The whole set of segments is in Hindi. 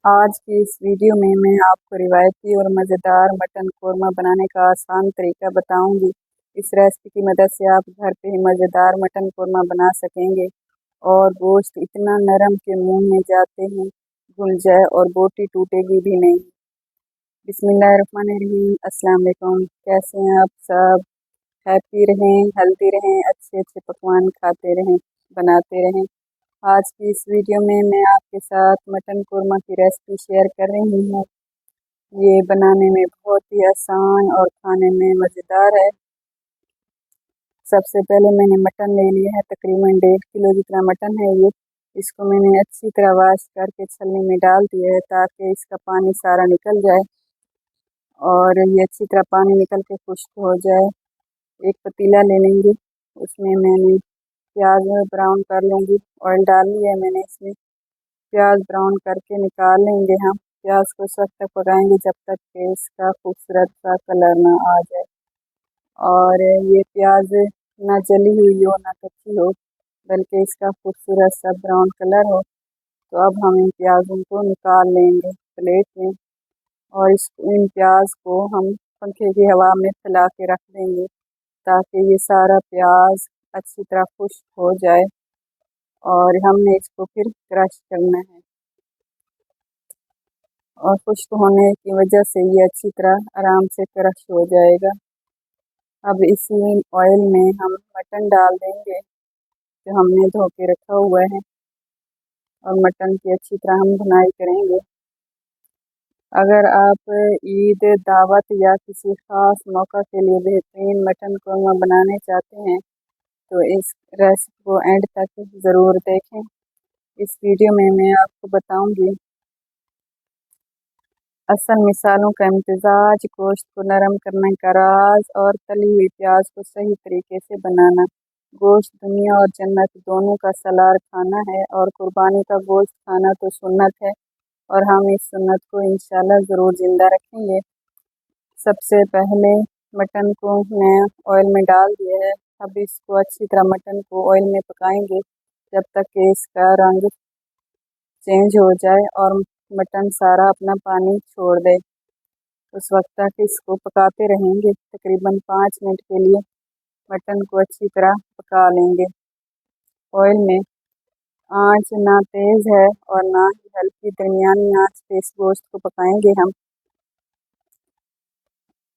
आज की इस वीडियो में मैं आपको रिवायती और मज़ेदार मटन कोरमा बनाने का आसान तरीका बताऊंगी। इस रेसिपी की मदद से आप घर पे ही मज़ेदार मटन कोरमा बना सकेंगे और गोश्त इतना नरम के मुंह में जाते हैं घुल जाए और बोटी टूटेगी भी नहीं। बिस्मिल्लाहिर्रहमानिर्रहीम। अस्सलाम वालेकुम। कैसे हैं आप सब? हैप्पी रहें, हेल्दी रहें, अच्छे अच्छे पकवान खाते रहें, बनाते रहें। आज की इस वीडियो में मैं आपके साथ मटन कोरमा की रेसिपी शेयर कर रही हूँ। ये बनाने में बहुत ही आसान और खाने में मज़ेदार है। सबसे पहले मैंने मटन ले लिया है, तकरीबन 1.5 किलो जितना मटन है ये। इसको मैंने अच्छी तरह वॉश करके छलनी में डाल दिया है ताकि इसका पानी सारा निकल जाए और ये अच्छी तरह पानी निकल के खुश्क हो जाए। एक पतीला ले लेंगे, उसमें मैंने प्याज ब्राउन कर लूँगी। ऑयल डाल लिया है मैंने इसमें। प्याज ब्राउन करके निकाल लेंगे हम। प्याज को उस वक्त तक पकाएंगे जब तक कि इसका खूबसूरत सा कलर ना आ जाए और ये प्याज ना जली हुई हो ना कच्ची हो, बल्कि इसका खूबसूरत सा ब्राउन कलर हो। तो अब हम इन प्याज़ों को निकाल लेंगे प्लेट में और इन प्याज को हम पंखे की हवा में फैला के रख देंगे ताकि ये सारा प्याज अच्छी तरह खुश्क हो जाए और हमने इसको फिर क्रश करना है और खुश्क होने की वजह से ये अच्छी तरह आराम से क्रश हो जाएगा। अब इसी ऑयल में हम मटन डाल देंगे जो हमने धो के रखा हुआ है और मटन की अच्छी तरह हम भुनाई करेंगे। अगर आप ईद, दावत या किसी ख़ास मौका के लिए बेहतरीन मटन कोरमा बनाने चाहते हैं तो इस रेसिपी को एंड तक ज़रूर देखें। इस वीडियो में मैं आपको बताऊंगी असल मिसालों का इम्तिजाज, गोश्त को नरम करने का राज और तली हुई प्याज को सही तरीके से बनाना। गोश्त दुनिया और जन्नत दोनों का सलार खाना है और कुर्बानी का गोश्त खाना तो सुन्नत है और हम इस सुन्नत को इंशाल्लाह ज़रूर ज़िंदा रखेंगे। सबसे पहले मटन को मैं ऑयल में डाल दिया है। अब इसको अच्छी तरह मटन को ऑयल में पकाएंगे जब तक कि इसका रंग चेंज हो जाए और मटन सारा अपना पानी छोड़ दे। उस वक्त तक इसको पकाते रहेंगे। तकरीबन 5 मिनट के लिए मटन को अच्छी तरह पका लेंगे ऑयल में। आंच ना तेज़ है और ना ही हल्की, दरमियानी आंच पे इस गोश्त को पकाएंगे हम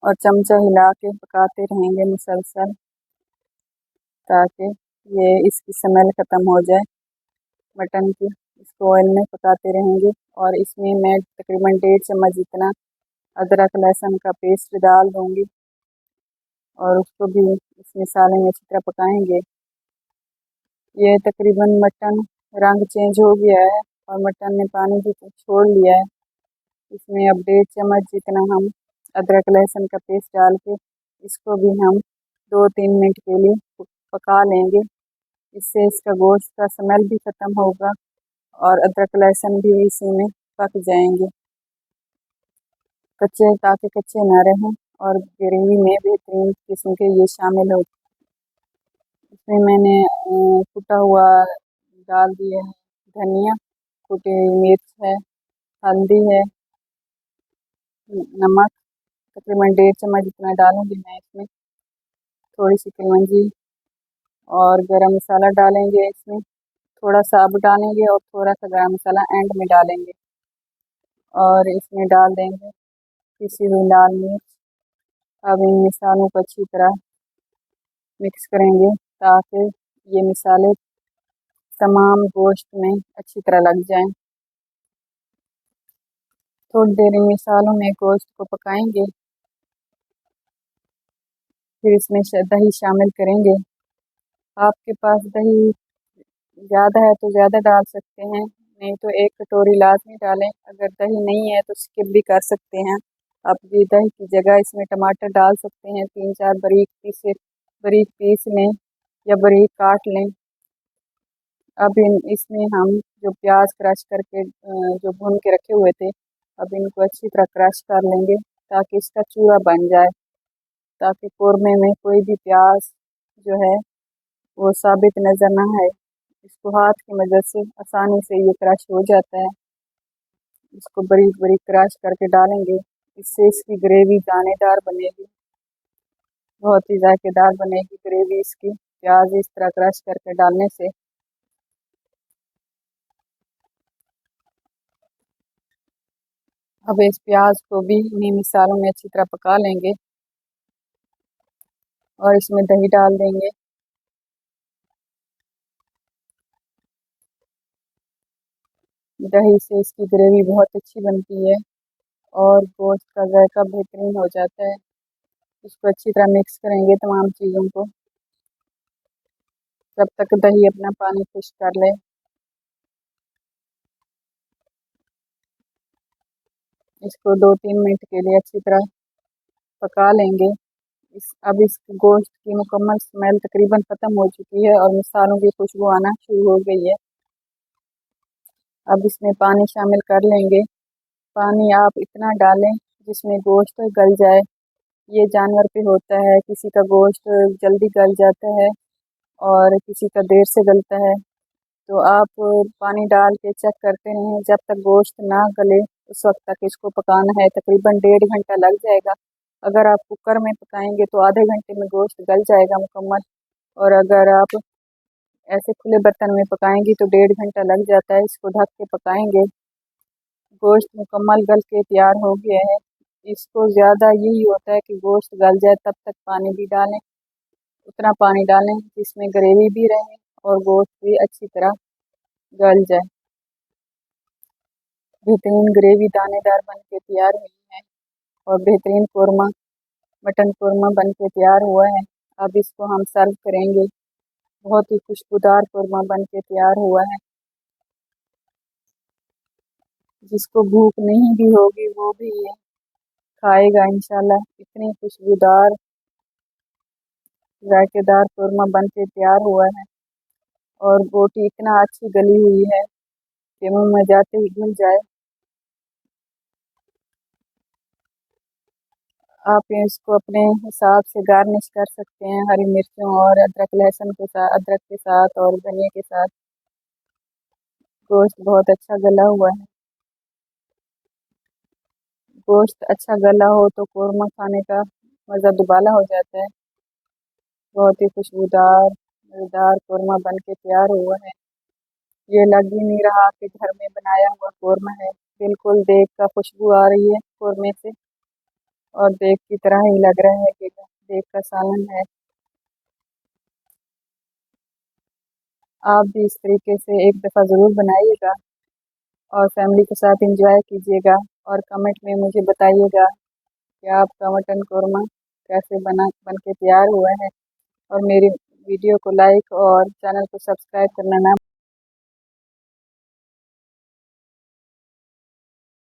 और चमचा हिला के पकाते रहेंगे मुसलसल ताकि ये इसकी स्मेल ख़त्म हो जाए मटन की। इसको ऑयल में पकाते रहेंगे और इसमें मैं तकरीबन 1.5 चम्मच जितना अदरक लहसुन का पेस्ट डाल दूँगी और उसको भी इस मसाले में अच्छी तरह पकाएंगे। ये तकरीबन मटन रंग चेंज हो गया है और मटन ने पानी भी छोड़ लिया है। इसमें अब 1.5 चम्मच जितना हम अदरक लहसुन का पेस्ट डाल के इसको भी हम 2-3 मिनट के लिए पका लेंगे। इससे इसका गोश्त का स्मेल भी ख़त्म होगा और अदरक लहसुन भी इसी में पक जाएंगे कच्चे, ताकि कच्चे ना रहें और ग्रेवी में बेहतरीन किस्म के ये शामिल हो। इसमें मैंने कुटा हुआ डाल दिया है धनिया, कुटी हुई मिर्च है, हल्दी है, नमक तकरीबन 1.5 चम्मच जितना डालूंगी मैं इसमें। थोड़ी सी कलौंजी और गरम मसाला डालेंगे इसमें। थोड़ा सा अब डालेंगे और थोड़ा सा गरम मसाला एंड में डालेंगे और इसमें डाल देंगे पिसी हुई लाल मिर्च। अब इन मिसालों को अच्छी तरह मिक्स करेंगे ताकि ये मिसाले तमाम गोश्त में अच्छी तरह लग जाएं। थोड़ी देर इन मिसालों में गोश्त को पकाएंगे, फिर इसमें दही शामिल करेंगे। आपके पास दही ज़्यादा है तो ज़्यादा डाल सकते हैं, नहीं तो 1 कटोरी लाजमी डालें। अगर दही नहीं है तो स्किप भी कर सकते हैं। आप ये दही की जगह इसमें टमाटर डाल सकते हैं, 3-4 बारीक पीस लें या बारीक काट लें। अब इसमें हम जो प्याज क्रश करके जो भून के रखे हुए थे, अब इनको अच्छी तरह क्रश कर लेंगे ताकि इसका चूरा बन जाए, ताकि कोरमे में कोई भी प्याज जो है वो साबित नज़र ना आए। इसको हाथ की मदद से आसानी से ये क्रश हो जाता है। इसको बारीक बारीक क्रश करके डालेंगे। इससे इसकी ग्रेवी दानेदार बनेगी, बहुत ही जायकेदार बनेगी ग्रेवी इसकी, प्याज इस तरह क्रश करके डालने से। अब इस प्याज को भी इन्हीं मिसालों में अच्छी तरह पका लेंगे और इसमें दही डाल देंगे। दही से इसकी ग्रेवी बहुत अच्छी बनती है और गोश्त का जायका बेहतरीन हो जाता है। इसको अच्छी तरह मिक्स करेंगे तमाम चीज़ों को, जब तक दही अपना पानी खुश्क कर ले। इसको 2-3 मिनट के लिए अच्छी तरह पका लेंगे। अब इस गोश्त की मुकम्मल स्मेल तकरीबन ख़त्म हो चुकी है और मसालों की खुशबू आना शुरू हो गई है। अब इसमें पानी शामिल कर लेंगे। पानी आप इतना डालें जिसमें गोश्त गल जाए। ये जानवर पे होता है, किसी का गोश्त जल्दी गल जाता है और किसी का देर से गलता है। तो आप पानी डाल के चेक करते रहें जब तक गोश्त ना गले, उस वक्त तक इसको पकाना है। तकरीबन 1.5 घंटा लग जाएगा। अगर आप कुकर में पकाएंगे तो आधे घंटे में गोश्त गल जाएगा मुकम्मल, और अगर आप ऐसे खुले बर्तन में पकाएंगी तो 1.5 घंटा लग जाता है। इसको ढक के पकाएंगे। गोश्त मुकम्मल गल के तैयार हो गया है। इसको ज़्यादा यही होता है कि गोश्त गल जाए, तब तक पानी भी डालें, उतना पानी डालें जिसमें ग्रेवी भी रहे और गोश्त भी अच्छी तरह गल जाए। बेहतरीन ग्रेवी दानेदार बन के तैयार हुई है और बेहतरीन कोरमा, मटन कोरमा बन के तैयार हुआ है। अब इसको हम सर्व करेंगे। बहुत ही खुशबूदार कोरमा बन के तैयार हुआ है। जिसको भूख नहीं भी होगी वो भी ये खाएगा इंशाल्लाह। इतनी खुशबूदार जायकेदार कोरमा बन के तैयार हुआ है और बोटी इतना अच्छी गली हुई है कि मुंह में जाते ही घुल जाए। आप इसको अपने हिसाब से गार्निश कर सकते हैं हरी मिर्चों और अदरक लहसुन के साथ, अदरक के साथ और धनिया के साथ। गोश्त बहुत अच्छा गला हुआ है। गोश्त अच्छा गला हो तो कोरमा खाने का मज़ा दुबाला हो जाता है। बहुत ही खुशबूदार मज़ेदार कोरमा बन के तैयार हुआ है। ये लग ही नहीं रहा कि घर में बनाया हुआ कोरमा है। बिल्कुल देख का खुशबू आ रही है कोरमे से और देख की तरह ही लग रहा है कि देख का सालन है। आप भी इस तरीके से एक दफ़ा ज़रूर बनाइएगा और फैमिली के साथ एंजॉय कीजिएगा और कमेंट में मुझे बताइएगा कि आपका मटन कोरमा कैसे बन के तैयार हुआ है। और मेरी वीडियो को लाइक और चैनल को सब्सक्राइब करना ना